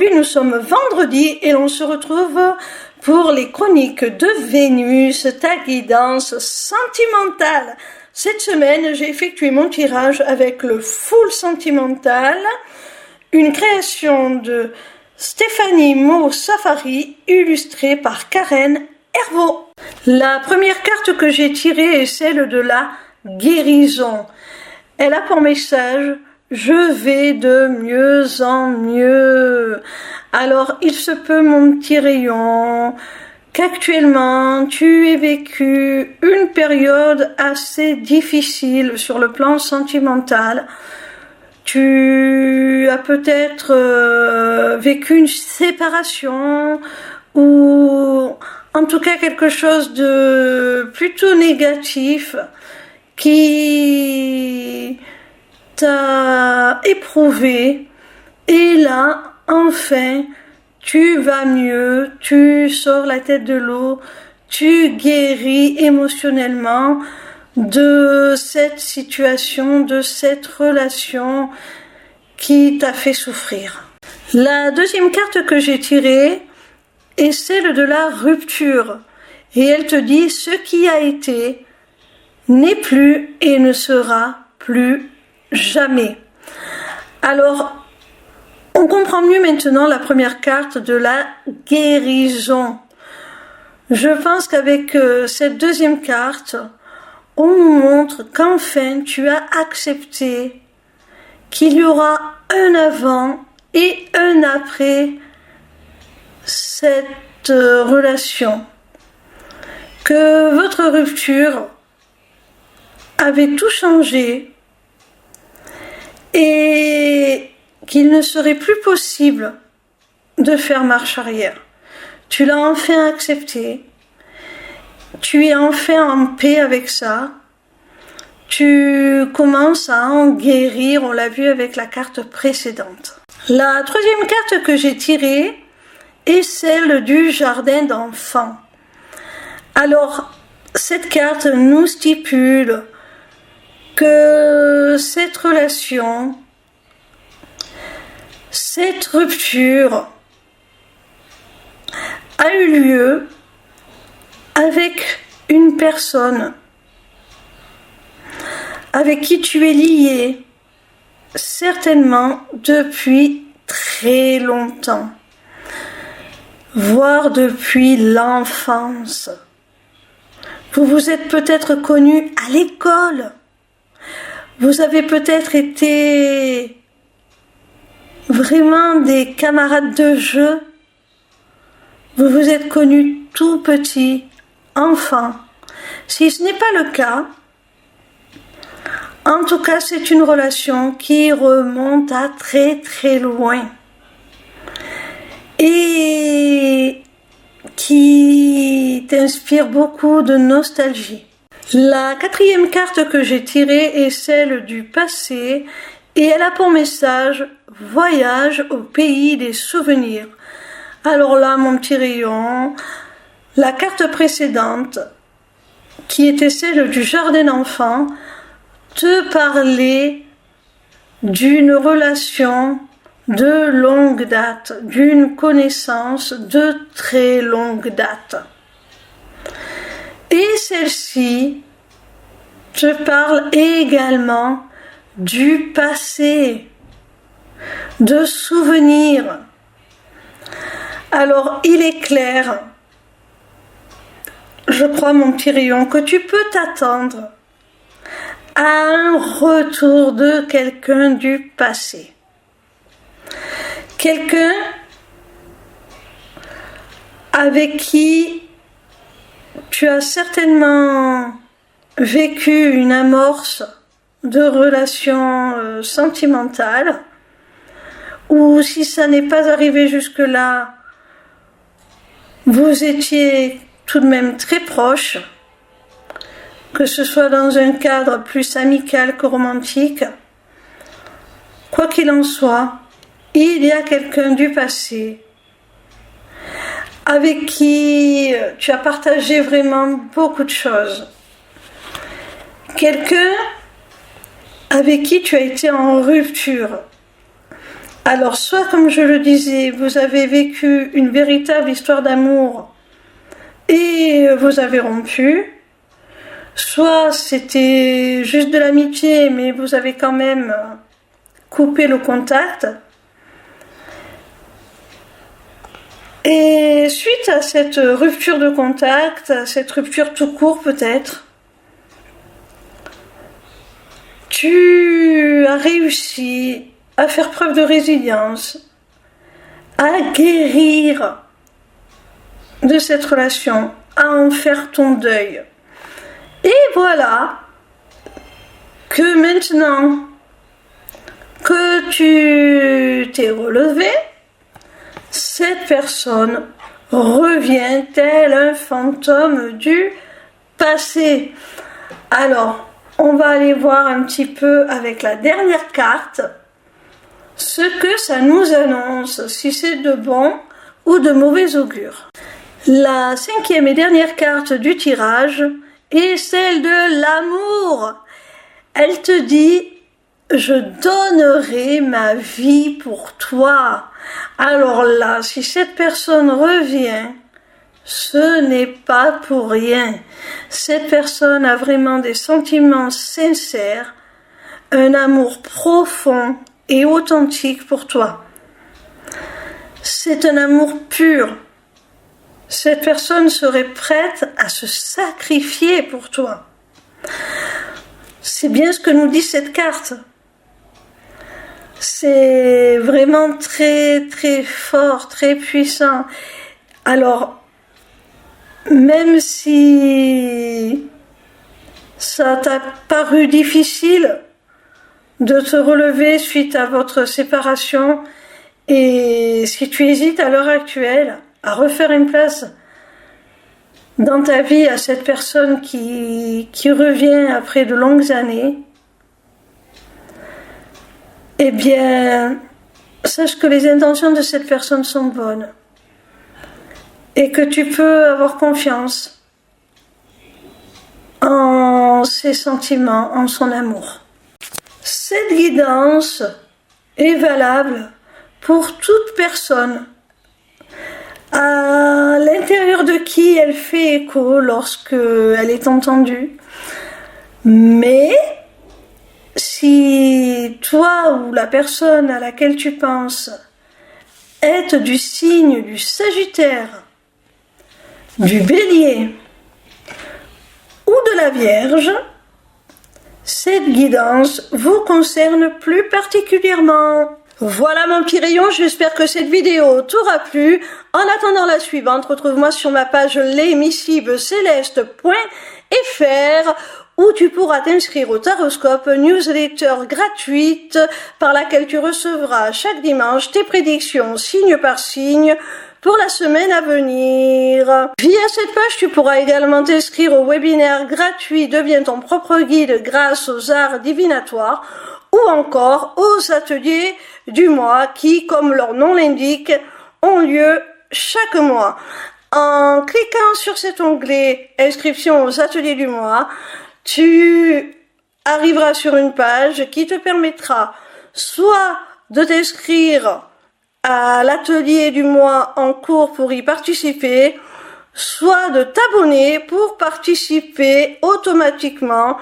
Aujourd'hui, nous sommes vendredi et l'on se retrouve pour les chroniques de Vénus, ta guidance sentimentale. Cette semaine, j'ai effectué mon tirage avec le full sentimental, une création de Stéphanie Mo Safari, illustrée par Karen Hervaux. La première carte que j'ai tirée est celle de la guérison. Elle a pour message: je vais de mieux en mieux. Alors, il se peut, mon petit rayon, qu'actuellement, tu aies vécu une période assez difficile sur le plan sentimental. Tu as peut-être vécu une séparation ou en tout cas quelque chose de plutôt négatif qui t'a éprouvé, et là, enfin, tu vas mieux, tu sors la tête de l'eau, tu guéris émotionnellement de cette situation, de cette relation qui t'a fait souffrir. La deuxième carte que j'ai tirée est celle de la rupture, et elle te dit: ce qui a été n'est plus et ne sera plus jamais. Alors, on comprend mieux maintenant la première carte de la guérison. Je pense qu'avec cette deuxième carte, on nous montre qu'enfin tu as accepté qu'il y aura un avant et un après cette relation. Que votre rupture avait tout changé et qu'il ne serait plus possible de faire marche arrière. Tu l'as enfin accepté, tu es enfin en paix avec ça, tu commences à en guérir, on l'a vu avec la carte précédente. La troisième carte que j'ai tirée est celle du jardin d'enfants. Alors, cette carte nous stipule que cette relation, cette rupture a eu lieu avec une personne avec qui tu es lié, certainement depuis très longtemps, voire depuis l'enfance. Vous vous êtes peut-être connus à l'école. Vous avez peut-être été vraiment des camarades de jeu. Vous vous êtes connus tout petit, enfant. Si ce n'est pas le cas, en tout cas, c'est une relation qui remonte à très très loin et qui t'inspire beaucoup de nostalgie. La quatrième carte que j'ai tirée est celle du passé et elle a pour message: voyage au pays des souvenirs. Alors là, mon petit rayon, la carte précédente, qui était celle du jardin d'enfants, te parlait d'une relation de longue date, d'une connaissance de très longue date. Et celle-ci te parle également du passé, de souvenirs. Alors, il est clair, je crois, mon petit rayon, que tu peux t'attendre à un retour de quelqu'un du passé. Quelqu'un avec qui tu as certainement vécu une amorce de relation sentimentale, ou si ça n'est pas arrivé jusque-là, vous étiez tout de même très proches, que ce soit dans un cadre plus amical que romantique. Quoi qu'il en soit, il y a quelqu'un du passé avec qui tu as partagé vraiment beaucoup de choses. Quelqu'un avec qui tu as été en rupture. Alors, soit comme je le disais, vous avez vécu une véritable histoire d'amour et vous avez rompu, soit c'était juste de l'amitié, mais vous avez quand même coupé le contact. Et suite à cette rupture de contact, à cette rupture tout court peut-être, tu as réussi à faire preuve de résilience, à guérir de cette relation, à en faire ton deuil. Et voilà que maintenant que tu t'es relevé, cette personne revient tel un fantôme du passé. Alors, on va aller voir un petit peu avec la dernière carte ce que ça nous annonce, si c'est de bon ou de mauvais augure. La cinquième et dernière carte du tirage est celle de l'amour. Elle te dit « Je donnerai ma vie pour toi ». Alors là, si cette personne revient, ce n'est pas pour rien. Cette personne a vraiment des sentiments sincères, un amour profond et authentique pour toi. C'est un amour pur. Cette personne serait prête à se sacrifier pour toi. C'est bien ce que nous dit cette carte. C'est vraiment très très fort, très puissant. Alors, même si ça t'a paru difficile de te relever suite à votre séparation, et si tu hésites à l'heure actuelle à refaire une place dans ta vie à cette personne qui revient après de longues années, eh bien, sache que les intentions de cette personne sont bonnes et que tu peux avoir confiance en ses sentiments, en son amour. Cette guidance est valable pour toute personne à l'intérieur de qui elle fait écho lorsque elle est entendue. Mais si toi ou la personne à laquelle tu penses êtes du signe du Sagittaire, du Bélier ou de la Vierge, cette guidance vous concerne plus particulièrement. Voilà mon petit rayon, j'espère que cette vidéo t'aura plu. En attendant la suivante, retrouve-moi sur ma page lesmissiblecéleste.fr où tu pourras t'inscrire au Taroscope, newsletter gratuite par laquelle tu recevras chaque dimanche tes prédictions signe par signe pour la semaine à venir. Via cette page, tu pourras également t'inscrire au webinaire gratuit Deviens ton propre guide grâce aux arts divinatoires ou encore aux ateliers du mois qui, comme leur nom l'indique, ont lieu chaque mois. En cliquant sur cet onglet Inscription aux ateliers du mois, tu arriveras sur une page qui te permettra soit de t'inscrire à l'atelier du mois en cours pour y participer, soit de t'abonner pour participer automatiquement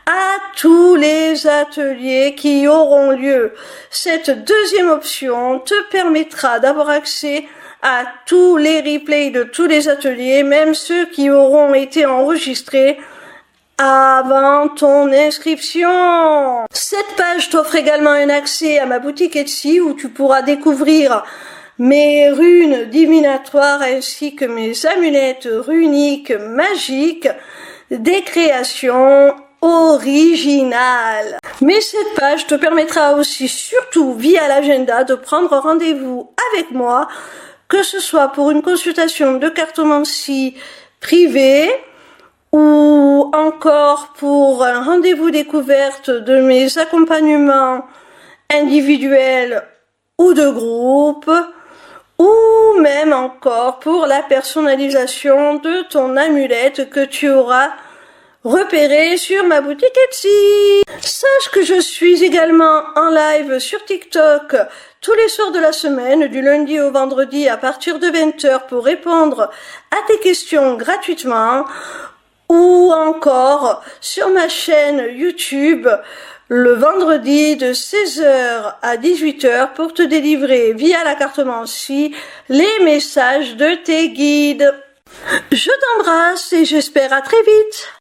à tous les ateliers qui auront lieu. Cette deuxième option te permettra d'avoir accès à tous les replays de tous les ateliers, même ceux qui auront été enregistrés avant ton inscription. Cette page t'offre également un accès à ma boutique Etsy où tu pourras découvrir mes runes divinatoires ainsi que mes amulettes runiques magiques, des créations originales. Mais cette page te permettra aussi, surtout via l'agenda, de prendre rendez-vous avec moi, que ce soit pour une consultation de cartomancie privée ou encore pour un rendez-vous découverte de mes accompagnements individuels ou de groupe, ou même encore pour la personnalisation de ton amulette que tu auras repérer sur ma boutique Etsy. Sache que je suis également en live sur TikTok tous les soirs de la semaine, du lundi au vendredi à partir de 20h pour répondre à tes questions gratuitement, ou encore sur ma chaîne YouTube le vendredi de 16h à 18h pour te délivrer via la carte Mansi les messages de tes guides. Je t'embrasse et j'espère à très vite.